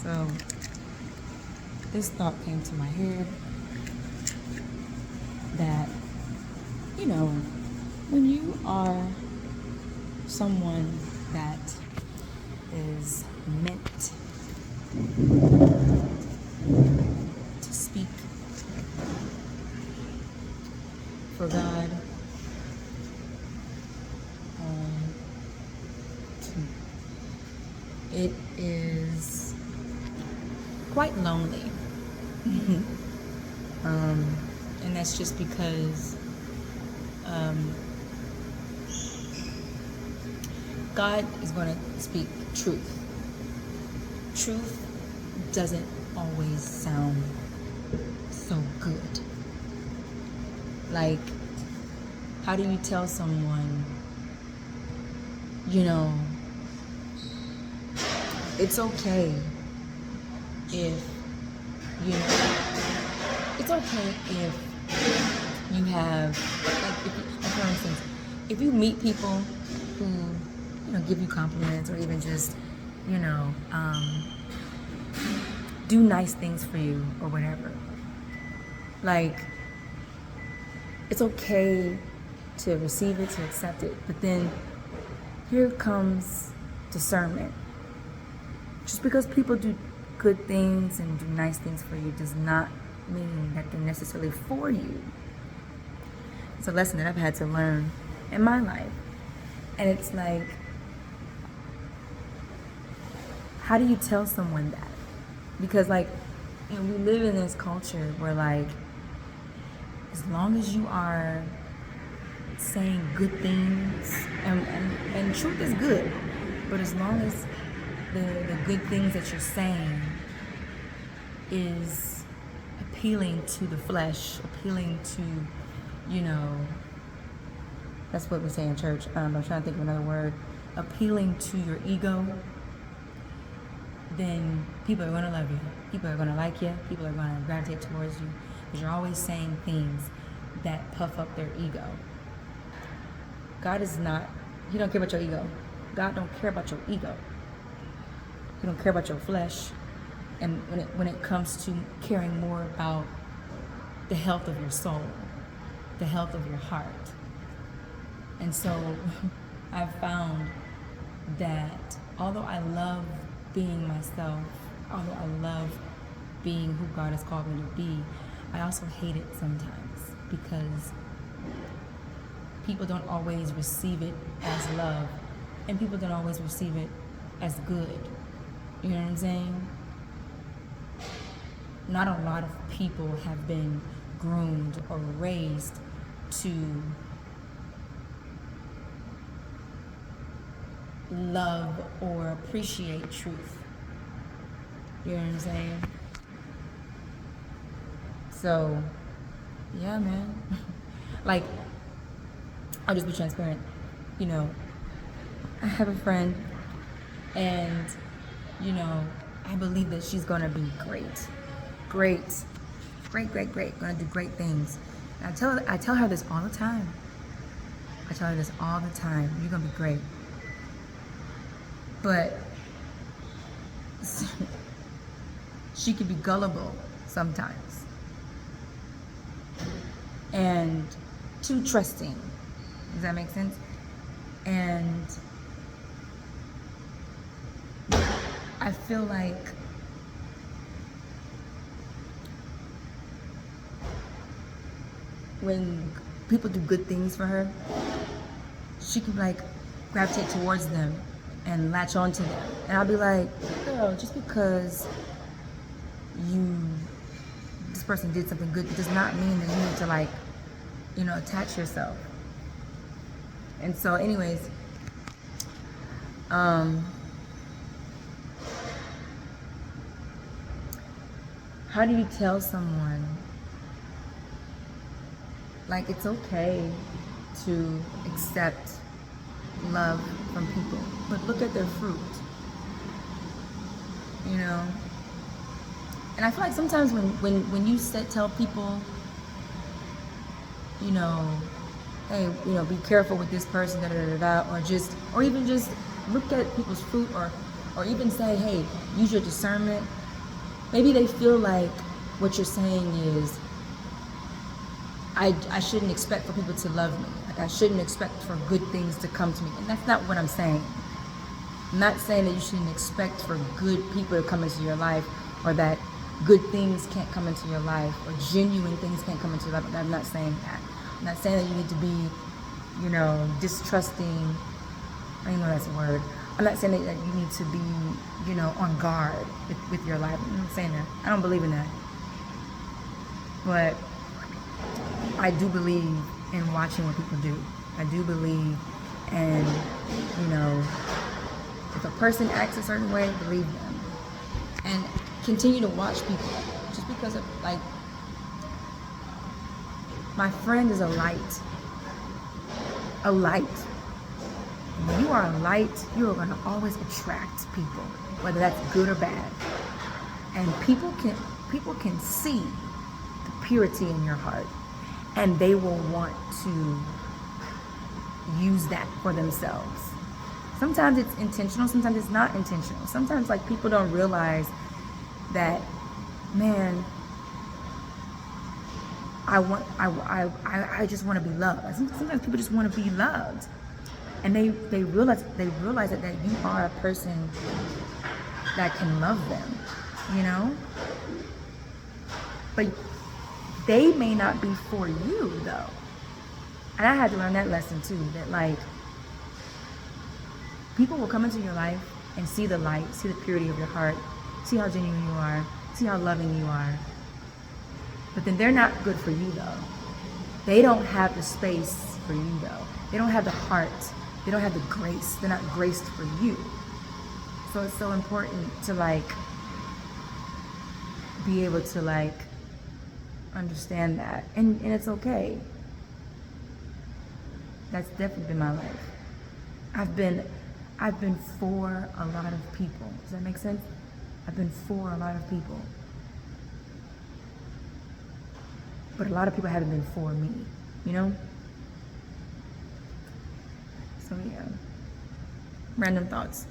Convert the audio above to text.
So this thought came to my head that, when you are someone that is meant to speak for God, it is quite lonely. And that's just because God is going to speak truth. Truth doesn't always sound so good. Like, how do you tell someone, it's okay if, it's okay if you have, for instance, if you meet people who, give you compliments or even just, do nice things for you or whatever. Like, it's okay to receive it, to accept it, but then here comes discernment. Just because people do good things and do nice things for you does not mean that they're necessarily for you. It's a lesson that I've had to learn in my life. And it's like, how do you tell someone that? Because we live in this culture where as long as you are saying good things, and truth is good, but as long as the good things that you're saying is appealing to the flesh, appealing to, that's what we say in church. I'm trying to think of another word. Appealing to your ego, then people are going to love you. People are going to like you. People are going to gravitate towards you because you're always saying things that puff up their ego. God is not, He don't care about your ego. God don't care about your ego. He don't care about your flesh. And when it comes to caring more about the health of your soul, the health of your heart. And so I've found that although I love being myself, although I love being who God has called me to be, I also hate it sometimes because people don't always receive it as love, and people don't always receive it as good. You know what I'm saying? Not a lot of people have been groomed or raised to love or appreciate truth. You know what I'm saying? So, yeah, man. I'll just be transparent. I have a friend, and, I believe that she's gonna be great. Great. Gonna do great things. And I tell her this all the time. You're gonna be great. But she could be gullible sometimes. And too trusting. Does that make sense? And I feel like when people do good things for her, she can gravitate towards them and latch onto them. And I'll be like, girl, just because this person did something good does not mean that you need to attach yourself. And so anyways, how do you tell someone it's okay to accept love from people, but look at their fruit, And I feel like sometimes when you tell people, hey, be careful with this person, or even just look at people's fruit, or or even say, hey, use your discernment, maybe they feel like what you're saying is, I shouldn't expect for people to love me. Like I shouldn't expect for good things to come to me. And that's not what I'm saying. I'm not saying that you shouldn't expect for good people to come into your life, or that good things can't come into your life, or genuine things can't come into your life. I'm not saying that. I'm not saying that you need to be, distrusting. I don't know that's a word. I'm not saying that you need to be, on guard with your life. I'm not saying that. I don't believe in that. But I do believe in watching what people do. I do believe in, if a person acts a certain way, believe them. And continue to watch people. Just because of, like, my friend is a light. A light. When you are a light, you are going to always attract people, whether that's good or bad. And people can see the purity in your heart, and they will want to use that for themselves. Sometimes it's intentional, sometimes it's not intentional. Sometimes, like, people don't realize that, man, I just want to be loved. Sometimes people just want to be loved. And they realize that you are a person that can love them, But they may not be for you, though. And I had to learn that lesson too, that, like, people will come into your life and see the light, see the purity of your heart, see how genuine you are, see how loving you are. But then they're not good for you, though. They don't have the space for you, though. They don't have the heart. They don't have the grace. They're not graced for you. So it's so important to, like, be able to, like, understand that. And it's okay. That's definitely been my life. I've been for a lot of people. Does that make sense? I've been for a lot of people. But a lot of people haven't been for me, So yeah. Random thoughts.